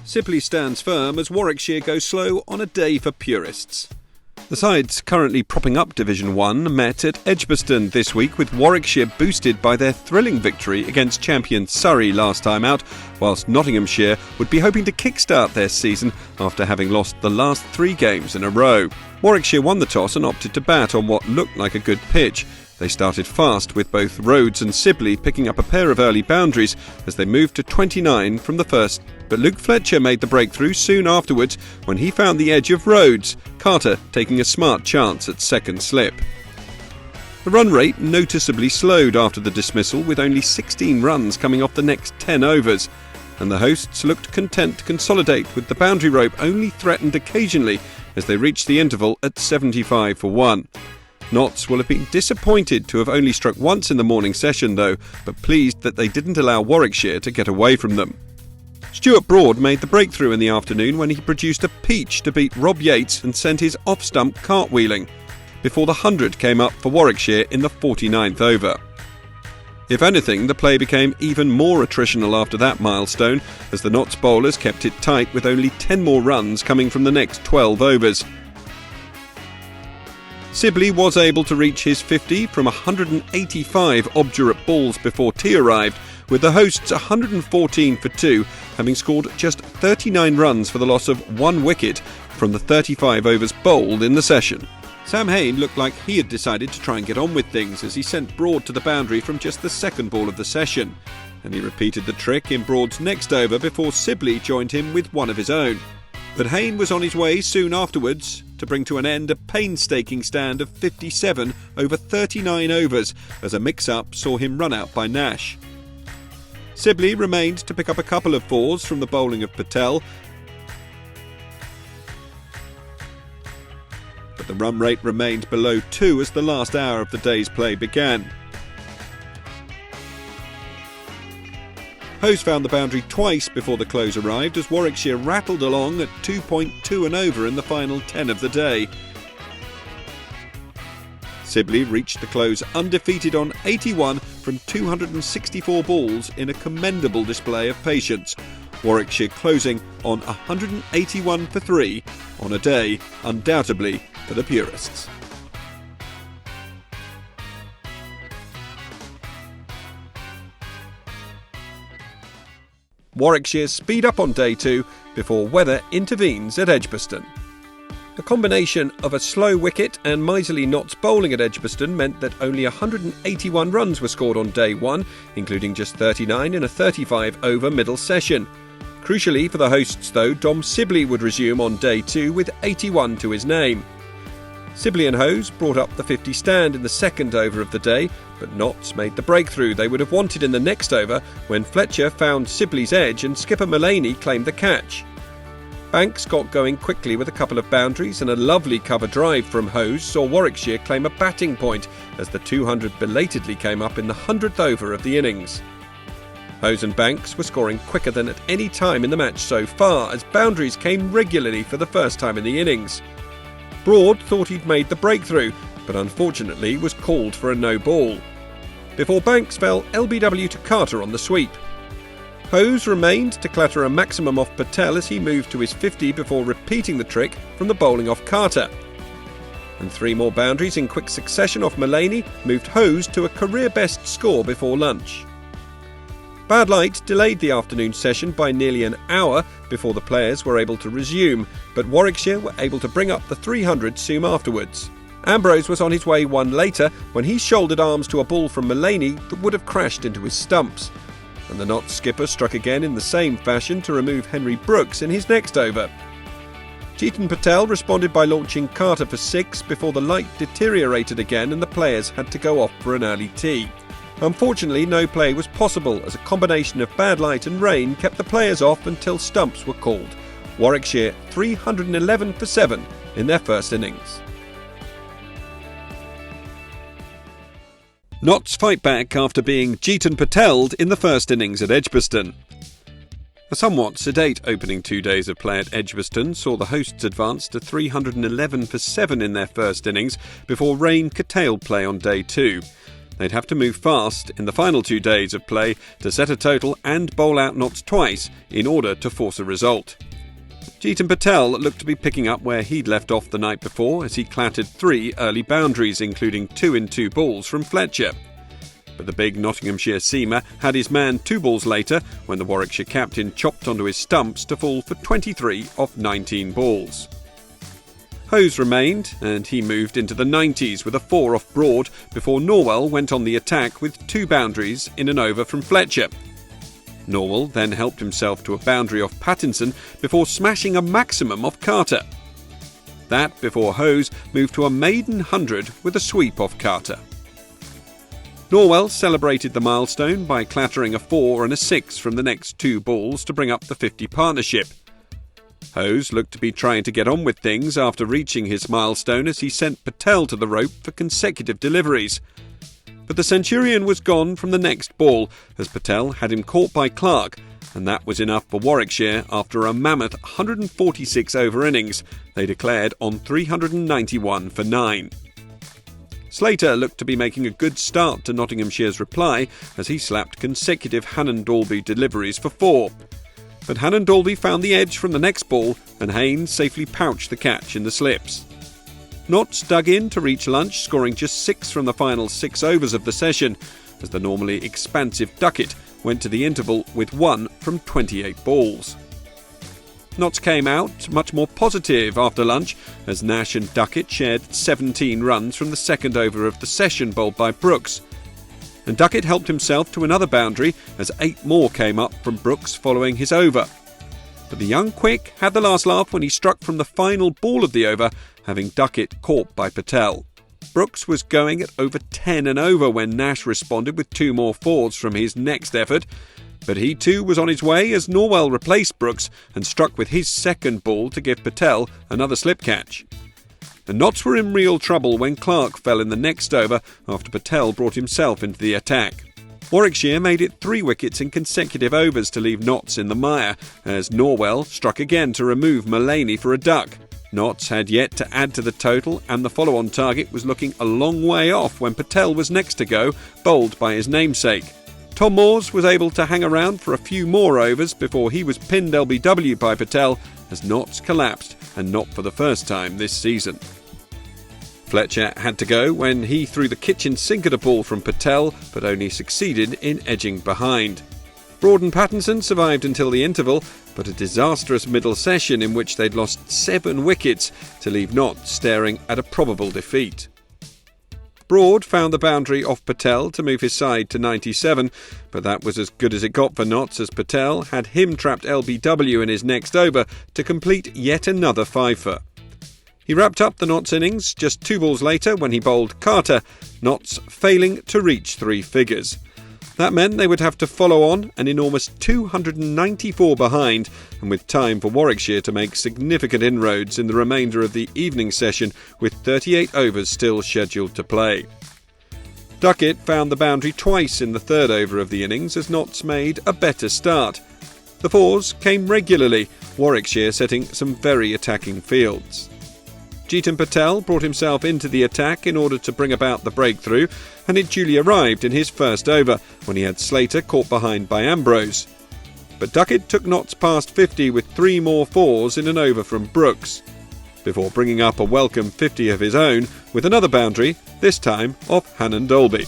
Sibley stands firm as Warwickshire go slow on a day for purists. The sides currently propping up Division 1 met at Edgbaston this week, with Warwickshire boosted by their thrilling victory against champion Surrey last time out, whilst Nottinghamshire would be hoping to kickstart their season after having lost the last 3 games in a row. Warwickshire won the toss and opted to bat on what looked like a good pitch. They started fast, with both Rhodes and Sibley picking up a pair of early boundaries as they moved to 29 from the first. But Luke Fletcher made the breakthrough soon afterwards when he found the edge of Rhodes, Carter taking a smart chance at second slip. The run rate noticeably slowed after the dismissal, with only 16 runs coming off the next 10 overs, and the hosts looked content to consolidate, with the boundary rope only threatened occasionally as they reached the interval at 75 for 1. Notts will have been disappointed to have only struck once in the morning session though, but pleased that they didn't allow Warwickshire to get away from them. Stuart Broad made the breakthrough in the afternoon when he produced a peach to beat Rob Yates and sent his off-stump cartwheeling, before the 100 came up for Warwickshire in the 49th over. If anything, the play became even more attritional after that milestone, as the Notts bowlers kept it tight with only 10 more runs coming from the next 12 overs. Sibley was able to reach his 50 from 185 obdurate balls before tea arrived, with the hosts 114 for 2, having scored just 39 runs for the loss of 1 wicket from the 35 overs bowled in the session. Sam Hain looked like he had decided to try and get on with things, as he sent Broad to the boundary from just the second ball of the session, and he repeated the trick in Broad's next over before Sibley joined him with one of his own. But Hain was on his way soon afterwards to bring to an end a painstaking stand of 57 over 39 overs, as a mix-up saw him run out by Nash. Sibley remained to pick up a couple of 4s from the bowling of Patel, but the run rate remained below 2 as the last hour of the day's play began. Hose found the boundary twice before the close arrived, as Warwickshire rattled along at 2.2 and over in the final 10 of the day. Sibley reached the close undefeated on 81 from 264 balls in a commendable display of patience, Warwickshire closing on 181 for 3 on a day undoubtedly for the purists. Warwickshire speed up on day 2 before weather intervenes at Edgbaston. A combination of a slow wicket and miserly Notts bowling at Edgbaston meant that only 181 runs were scored on day 1, including just 39 in a 35-over middle session. Crucially for the hosts though, Dom Sibley would resume on day 2 with 81 to his name. Sibley and Hose brought up the 50 stand in the second over of the day, but Notts made the breakthrough they would have wanted in the next over when Fletcher found Sibley's edge and skipper Mullaney claimed the catch. Banks got going quickly with a couple of boundaries, and a lovely cover drive from Hose saw Warwickshire claim a batting point as the 200 belatedly came up in the 100th over of the innings. Hose and Banks were scoring quicker than at any time in the match so far, as boundaries came regularly for the first time in the innings. Broad thought he'd made the breakthrough, but unfortunately was called for a no ball, before Banks fell LBW to Carter on the sweep. Hose remained to clatter a maximum off Patel as he moved to his 50 before repeating the trick from the bowling off Carter. And 3 more boundaries in quick succession off Mullaney moved Hose to a career-best score before lunch. Bad light delayed the afternoon session by nearly an hour before the players were able to resume, but Warwickshire were able to bring up the 300 soon afterwards. Ambrose was on his way 1 later when he shouldered arms to a ball from Mullaney that would have crashed into his stumps, and the Notts skipper struck again in the same fashion to remove Henry Brooks in his next over. Chetan Patel responded by launching Carter for 6 before the light deteriorated again and the players had to go off for an early tea. Unfortunately, no play was possible as a combination of bad light and rain kept the players off until stumps were called. Warwickshire 311 for 7 in their first innings. Notts fight back after being Chetan Patel'd in the first innings at Edgbaston. A somewhat sedate opening 2 days of play at Edgbaston saw the hosts advance to 311 for 7 in their first innings before rain curtailed play on day 2. they'd have to move fast in the final 2 days of play to set a total and bowl out Notts twice in order to force a result. Patel looked to be picking up where he'd left off the night before as he clattered 3 early boundaries, including 2 in 2 balls from Fletcher. But the big Nottinghamshire seamer had his man 2 balls later when the Warwickshire captain chopped onto his stumps to fall for 23 off 19 balls. Hose remained, and he moved into the 90s with a 4 off Broad before Norwell went on the attack with 2 boundaries in an over from Fletcher. Norwell then helped himself to a boundary off Pattinson before smashing a maximum off Carter. That before Hose moved to a maiden 100 with a sweep off Carter. Norwell celebrated the milestone by clattering a 4 and a 6 from the next 2 balls to bring up the 50 partnership. Hose looked to be trying to get on with things after reaching his milestone as he sent Patel to the rope for consecutive deliveries. But the Centurion was gone from the next ball as Patel had him caught by Clark, and that was enough for Warwickshire after a mammoth 146 over innings they declared on 391 for 9. Slater looked to be making a good start to Nottinghamshire's reply as he slapped consecutive Hannon-Dalby deliveries for 4. But Hannon-Dalby found the edge from the next ball and Haynes safely pouched the catch in the slips. Notts dug in to reach lunch, scoring just 6 from the final 6 overs of the session, as the normally expansive Duckett went to the interval with 1 from 28 balls. Notts came out much more positive after lunch, as Nash and Duckett shared 17 runs from the second over of the session bowled by Brooks. And Duckett helped himself to another boundary as 8 more came up from Brooks following his over. But the young quick had the last laugh when he struck from the final ball of the over, having Duckett caught by Patel. Brooks was going at over 10 and over when Nash responded with 2 more 4s from his next effort, but he too was on his way as Norwell replaced Brooks and struck with his second ball to give Patel another slip catch. The Notts were in real trouble when Clark fell in the next over after Patel brought himself into the attack. Warwickshire made it 3 wickets in consecutive overs to leave Notts in the mire, as Norwell struck again to remove Mullaney for a duck. Notts had yet to add to the total, and the follow-on target was looking a long way off when Patel was next to go, bowled by his namesake. Tom Moores was able to hang around for a few more overs before he was pinned LBW by Patel as Notts collapsed, and not for the first time this season. Fletcher had to go when he threw the kitchen sink at a ball from Patel, but only succeeded in edging behind. Broad and Pattinson survived until the interval, but a disastrous middle session in which they'd lost 7 wickets to leave Notts staring at a probable defeat. Broad found the boundary off Patel to move his side to 97, but that was as good as it got for Notts as Patel had him trapped LBW in his next over to complete yet another 5-fer. He wrapped up the Notts innings just 2 balls later when he bowled Carter, Notts failing to reach 3 figures. That meant they would have to follow on an enormous 294 behind, and with time for Warwickshire to make significant inroads in the remainder of the evening session with 38 overs still scheduled to play. Duckett found the boundary twice in the third over of the innings as Notts made a better start. The 4s came regularly, Warwickshire setting some very attacking fields. Patel brought himself into the attack in order to bring about the breakthrough, and it duly arrived in his first over when he had Slater caught behind by Ambrose. But Duckett took Notts past 50 with 3 more 4s in an over from Brooks, before bringing up a welcome 50 of his own with another boundary, this time off Hannon-Dalby,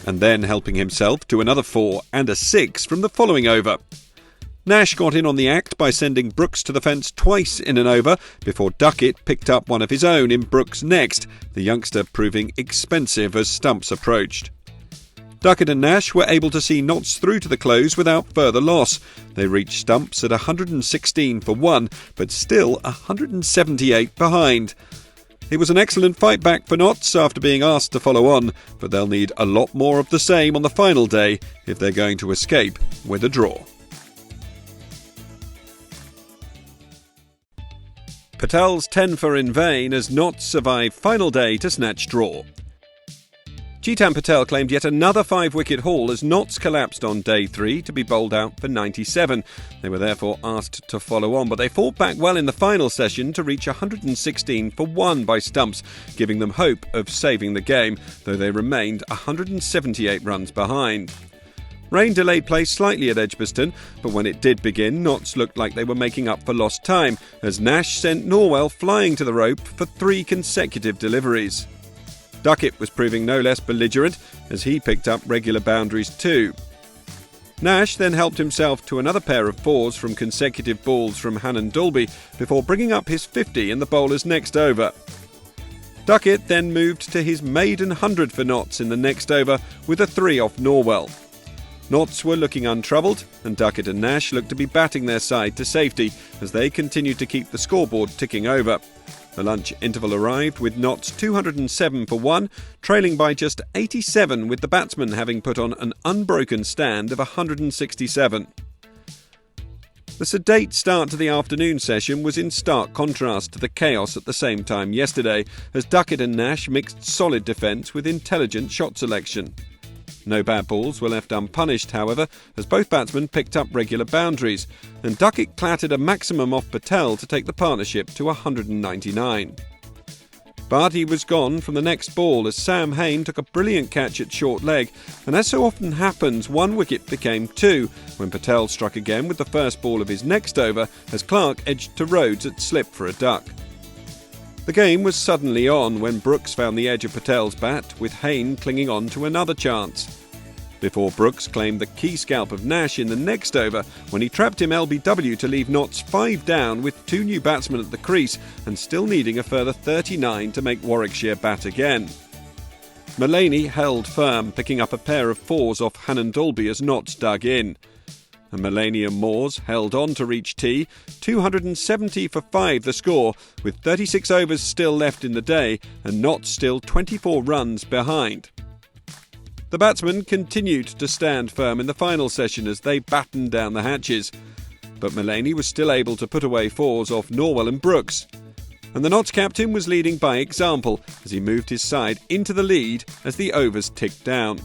and then helping himself to another 4 and a 6 from the following over. Nash got in on the act by sending Brooks to the fence twice in an over before Duckett picked up one of his own in Brooks' next, the youngster proving expensive as stumps approached. Duckett and Nash were able to see Notts through to the close without further loss. They reached stumps at 116 for 1, but still 178 behind. It was an excellent fight back for Notts after being asked to follow on, but they'll need a lot more of the same on the final day if they're going to escape with a draw. Patel's 10-for in vain as Notts survive final day to snatch draw. Patel claimed yet another 5-wicket haul as Notts collapsed on day 3 to be bowled out for 97. They were therefore asked to follow on, but they fought back well in the final session to reach 116 for 1 by stumps, giving them hope of saving the game, though they remained 178 runs behind. Rain delayed play slightly at Edgbaston, but when it did begin, Notts looked like they were making up for lost time, as Nash sent Norwell flying to the rope for 3 consecutive deliveries. Duckett was proving no less belligerent as he picked up regular boundaries too. Nash then helped himself to another pair of 4s from consecutive balls from Hannon Dolby before bringing up his 50 in the bowler's next over. Duckett then moved to his maiden 100 for Notts in the next over with a 3 off Norwell. Notts were looking untroubled, and Duckett and Nash looked to be batting their side to safety as they continued to keep the scoreboard ticking over. The lunch interval arrived with Notts 207 for 1, trailing by just 87 with the batsmen having put on an unbroken stand of 167. The sedate start to the afternoon session was in stark contrast to the chaos at the same time yesterday, as Duckett and Nash mixed solid defence with intelligent shot selection. No bad balls were left unpunished, however, as both batsmen picked up regular boundaries, and Duckett clattered a maximum off Patel to take the partnership to 199. But he was gone from the next ball as Sam Hain took a brilliant catch at short leg, and as so often happens, 1 wicket became 2 when Patel struck again with the first ball of his next over as Clark edged to Rhodes at slip for a duck. The game was suddenly on when Brooks found the edge of Patel's bat, with Hain clinging on to another chance. Before Brooks claimed the key scalp of Nash in the next over when he trapped him LBW to leave Notts 5 down with 2 new batsmen at the crease and still needing a further 39 to make Warwickshire bat again. Mullaney held firm, picking up a pair of 4s off Hannon Dolby as Notts dug in. And Mullaney and Moores held on to reach tea, 270 for 5 the score, with 36 overs still left in the day and Notts still 24 runs behind. The batsmen continued to stand firm in the final session as they battened down the hatches, but Mullaney was still able to put away 4s off Norwell and Brooks. And the Notts captain was leading by example as he moved his side into the lead as the overs ticked down.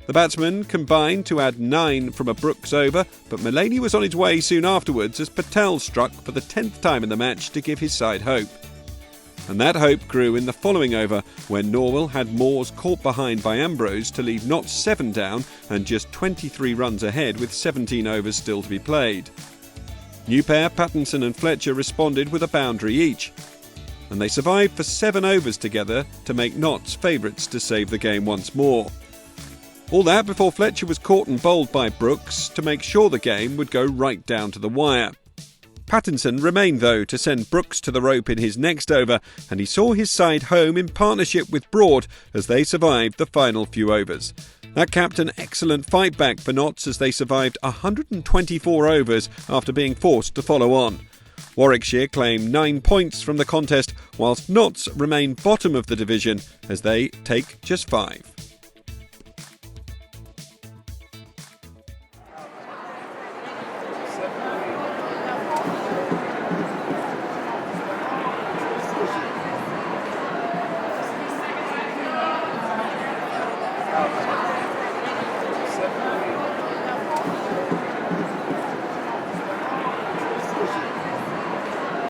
The batsmen combined to add 9 from a Brooks over, but Mullaney was on his way soon afterwards as Patel struck for the 10th time in the match to give his side hope. And that hope grew in the following over when Norwell had Moores caught behind by Ambrose to leave Notts 7 down and just 23 runs ahead with 17 overs still to be played. New pair Pattinson and Fletcher responded with a boundary each, and they survived for 7 overs together to make Notts favourites to save the game once more. All that before Fletcher was caught and bowled by Brooks to make sure the game would go right down to the wire. Pattinson remained, though, to send Brooks to the rope in his next over, and he saw his side home in partnership with Broad as they survived the final few overs. That capped an excellent fight back for Notts as they survived 124 overs after being forced to follow on. Warwickshire claimed 9 points from the contest, whilst Notts remain bottom of the division as they take just 5.